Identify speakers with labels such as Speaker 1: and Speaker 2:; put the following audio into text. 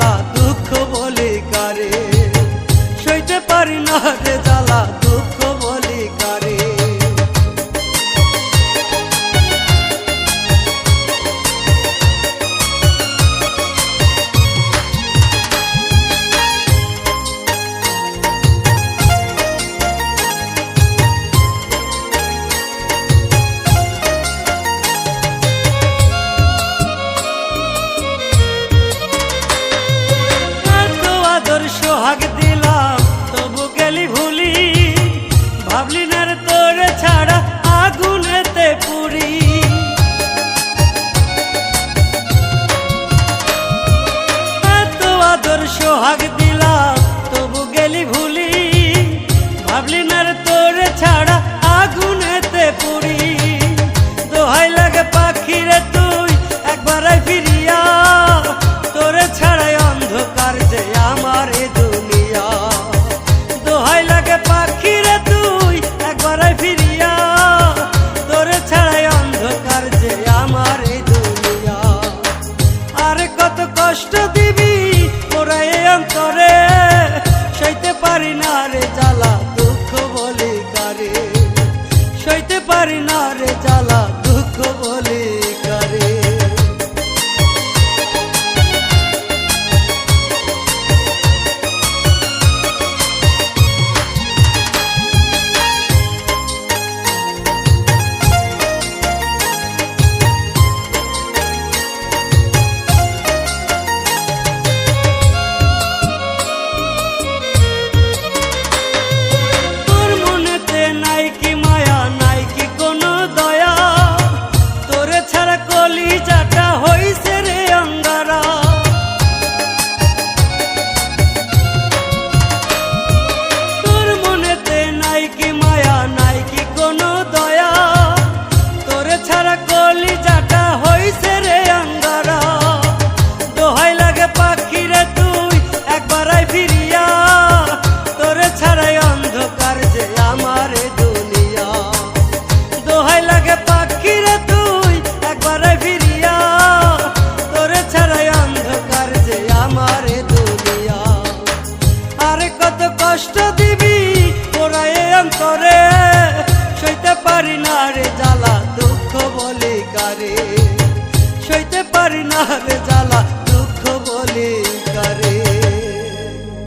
Speaker 1: জ্বালা দুঃখ বলি কারে, সইতে পারি না রে জ্বালা দুঃখ বলি কারে। সোহাগ দিলাম তবু গেলি ভুলি, ভাবলি না রে তোরে ছাড়া আগুনেতে পুরি। এত আদর সোহাগ দিলাম তবু গেলি ভুলি, ভাবলি না রে তোরে ছাড়া আগুনেতে পুরি। দোহাই লাগে পাখি রে তুই একবার ফিরিয়া, তোরে ছাড়াই অন্ধকার যে আমার এ দুনিয়া। দোহাই লাগে পাখি রে তুই একবার ফিরিয়া, তোরে ছাড়াই অন্ধকার যে আমার এ দুনিয়া। আর কত কষ্ট দিবি ওরা এ অন্তরে, সইতে পারি না রে জ্বালা দুঃখ বলি কারে, সইতে পারি না রে জ্বালা দুঃখ বলি কারে। কষ্ট দিবি ওরা এ অন্তরে, সইতে পারি না রে জ্বালা দুঃখ বলি কারে, সইতে পারি না রে জ্বালা দুঃখ বলি কারে।